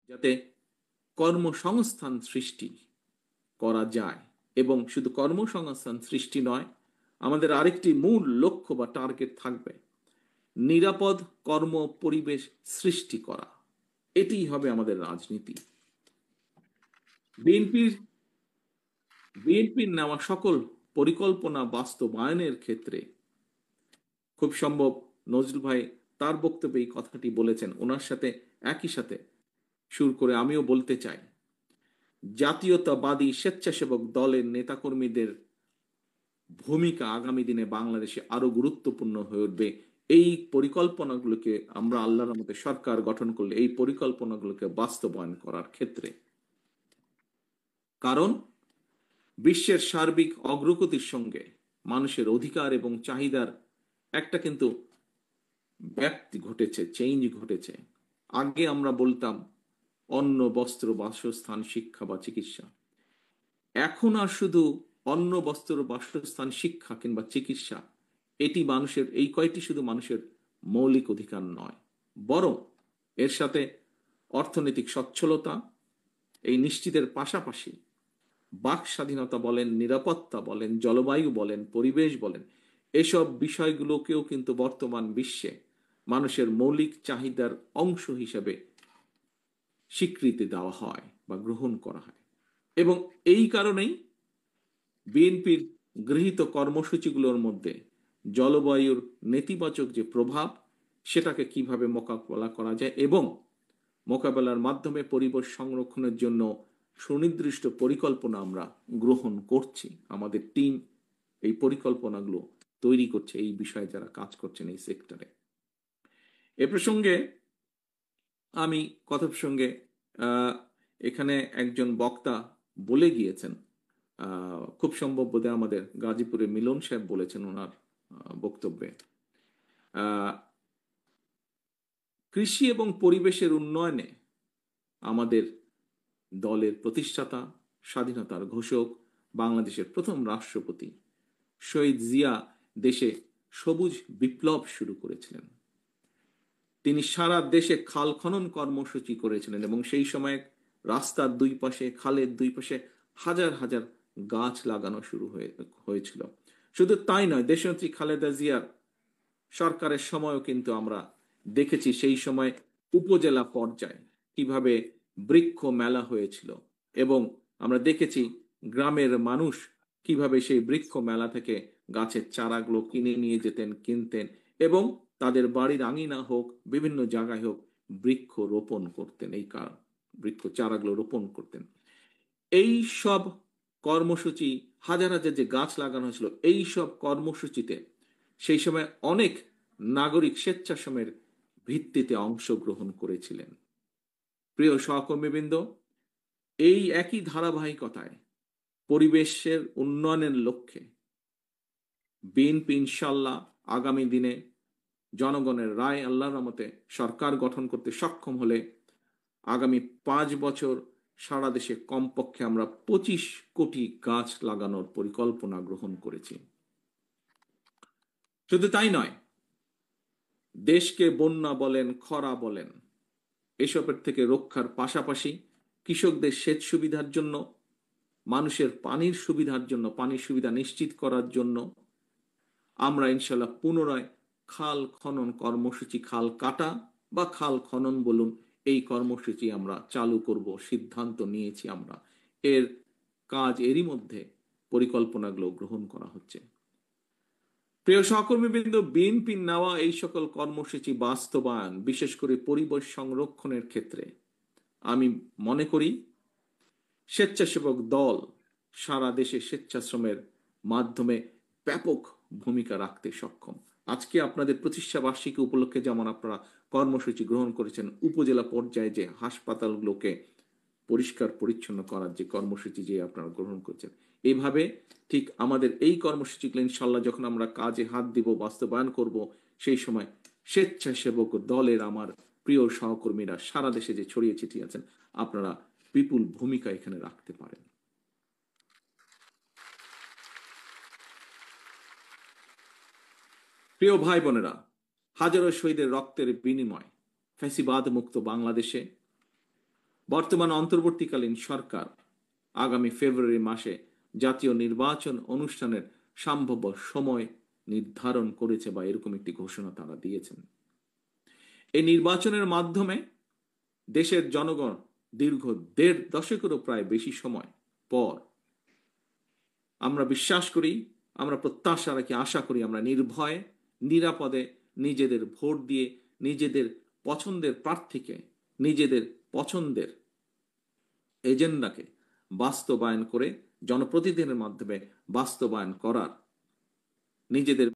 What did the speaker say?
যাতে কর্মসংস্থান সৃষ্টি করা যায়। এবং শুধু কর্মসংস্থান সৃষ্টি নয়, আমাদের আরেকটি মূল লক্ষ্য বা টার্গেট থাকবে নিরাপদ কর্ম পরিবেশ সৃষ্টি করা। এটিই হবে আমাদের রাজনীতি। বিএনপির বিএনপির নেওয়া সকল পরিকল্পনা বাস্তবায়নের ক্ষেত্রে খুব সম্ভব নজরুল ভাই তার বক্তব্যে এই কথাটি বলেছেন, ওনার সাথে একই সাথে সুর করে আমিও বলতে চাই, জাতীয়তাবাদী স্বেচ্ছাসেবক দলের নেতাকর্মীদের ভূমিকা আগামী দিনে বাংলাদেশে আরো গুরুত্বপূর্ণ হয়ে উঠবে। এই পরিকল্পনাগুলোকে আমরা আল্লাহর রহমতে সরকার গঠন করলে এই পরিকল্পনাগুলোকে বাস্তবায়ন করার ক্ষেত্রে, কারণ বিশ্বের সার্বিক অগ্রগতির সঙ্গে মানুষের অধিকার এবং চাহিদার একটা কিন্তু ব্যাপ্তি ঘটেছে, চেঞ্জ ঘটেছে। আগে আমরা বলতাম অন্ন, বস্ত্র, বাসস্থান, শিক্ষা বা চিকিৎসা। এখন আর শুধু অন্ন, বস্ত্র, বাসস্থান, শিক্ষা কিংবা চিকিৎসা এটি মানুষের, এই কয়টি শুধু মানুষের মৌলিক অধিকার নয়, বরং এর সাথে অর্থনৈতিক সচ্ছলতা এই নিশ্চিতের পাশাপাশি বাক স্বাধীনতা বলেন, নিরাপত্তা বলেন, জলবায়ু বলেন, পরিবেশ বলেন, এসব বিষয়গুলোকেও কিন্তু বর্তমান বিশ্বে মানুষের মৌলিক চাহিদার অংশ হিসেবে স্বীকৃতি দেওয়া হয় বা গ্রহণ করা হয়। এবং এই কারণেই বিএনপির গৃহীত কর্মসূচিগুলোর মধ্যে জলবায়ুর নেতিবাচক যে প্রভাব সেটাকে কিভাবে মোকাবেলা করা যায় এবং মোকাবেলার মাধ্যমে পরিবেশ সংরক্ষণের জন্য সুনির্দিষ্ট পরিকল্পনা আমরা গ্রহণ করছি। আমাদের টিম এই পরিকল্পনাগুলো তৈরি করছে, এই বিষয়ে যারা কাজ করছেন এই সেক্টরে। এ প্রসঙ্গে আমি কথা প্রসঙ্গে এখানে একজন বক্তা বলে গিয়েছেন, খুব সম্ভব বোধহয় আমাদের গাজীপুরে মিলন সাহেব বলেছেন ওনার বক্তব্যে, কৃষি এবং পরিবেশের উন্নয়নে আমাদের দলের প্রতিষ্ঠাতা, স্বাধীনতার ঘোষক, বাংলাদেশের প্রথম রাষ্ট্রপতি শহীদ জিয়া দেশে সবুজ বিপ্লব শুরু করেছিলেন। তিনি সারা দেশে খাল খনন কর্মসূচি করেছিলেন এবং সেই সময় রাস্তার দুই পাশে, খালের দুই পাশে হাজার হাজার গাছ লাগানো শুরু হয়েছিল। শুধু তাই নয়, দেশনেত্রী খালেদা জিয়ার সরকারের সময়ও কিন্তু আমরা দেখেছি সেই সময় উপজেলা পর্যায়ে কিভাবে বৃক্ষ মেলা হয়েছিল এবং আমরা দেখেছি গ্রামের মানুষ কিভাবে সেই বৃক্ষ মেলা থেকে গাছের চারাগুলো কিনে নিয়ে যেতেন, কিনতেন এবং তাদের বাড়ির আঙিনা হোক, বিভিন্ন জায়গায় হোক, বৃক্ষ রোপণ করতেন, এই বৃক্ষ চারাগুলো রোপণ করতেন। এই সব কর্মসূচি, হাজার হাজার যে গাছ লাগানো হয়েছিল, এই সব কর্মসূচিতে সেই সময় অনেক নাগরিক স্বেচ্ছাশ্রমের ভিত্তিতে অংশগ্রহণ করেছিলেন। প্রিয় সহকর্মীবৃন্দ, এই একই ধারাবাহিকতায় পরিবেশের উন্নয়নের লক্ষ্যে বিএনপি ইনশাল্লাহ আগামী দিনে জনগণের রায় আল্লাহর রহমতে সরকার গঠন করতে সক্ষম হলে আগামী 5 বছর সারা দেশে কমপক্ষে আমরা 25 কোটি গাছ লাগানোর পরিকল্পনা গ্রহণ করেছি। শুধু তাই নয়, দেশকে বন্যা বলেন, খরা বলেন, এসবের থেকে রক্ষার পাশাপাশি কৃষকদের সেচ সুবিধার জন্য, মানুষের পানির সুবিধার জন্য, পানির সুবিধা নিশ্চিত করার জন্য আমরা ইনশাল্লাহ পুনরায় খাল খনন কর্মসূচি, খাল কাটা বা খাল খনন বলুন, এই কর্মসূচি আমরা চালু করব, সিদ্ধান্ত নিয়েছি আমরা। এর কাজ এরই মধ্যে পরিকল্পনাগুলো গ্রহণ করা হচ্ছে। প্রিয় সহকর্মীবৃন্দ, বিএনপির নেওয়া এই সকল কর্মসূচি বাস্তবায়ন, বিশেষ করে পরিবেশ সংরক্ষণের ক্ষেত্রে আমি মনে করি স্বেচ্ছাসেবক দল সারা দেশে স্বেচ্ছাশ্রমের মাধ্যমে ব্যাপক ভূমিকা রাখতে সক্ষম। আজকে আপনাদের প্রতিষ্ঠা বার্ষিকী উপলক্ষে যেমন আপনারা কর্মসূচি গ্রহণ করেছেন, উপজেলা পর্যায়ে যে হাসপাতালগুলোকে পরিষ্কার পরিচ্ছন্ন করার যে কর্মসূচি যে আপনারা গ্রহণ করছেন, এইভাবে ঠিক আমাদের এই কর্মসূচিগুলো ইনশাল্লাহ যখন আমরা কাজে হাত দিব, বাস্তবায়ন করব, সেই সময় স্বেচ্ছাসেবক দলের আমার প্রিয় সহকর্মীরা সারা দেশে যে ছড়িয়ে ছিটিয়ে আছেন, আপনারা বিপুল ভূমিকা এখানে রাখতে পারেন। প্রিয় ভাই বোনেরা, হাজারো শহীদের রক্তের বিনিময় ফ্যাসিবাদ মুক্ত বাংলাদেশে বর্তমান অন্তর্বর্তীকালীন সরকার আগামী ফেব্রুয়ারি মাসে জাতীয় নির্বাচন অনুষ্ঠানের সম্ভাব্য সময় নির্ধারণ করেছে, বা এরকম একটি ঘোষণা তারা দিয়েছেন। এই নির্বাচনের মাধ্যমে দেশের জনগণ দীর্ঘ ১.৫ দশকেরও প্রায় বেশি সময় পর, আমরা বিশ্বাস করি, আমরা প্রত্যাশা রাখি, আশা করি, আমরা নির্ভয়ে নিরাপদে নিজেদের ভোট দিয়ে নিজেদের পছন্দের প্রার্থীকে, নিজেদের পছন্দের এজেন্ডাকে বাস্তবায়ন করে জনপ্রতিনিধিদের মাধ্যমে বাস্তবায়ন করার নিজেদের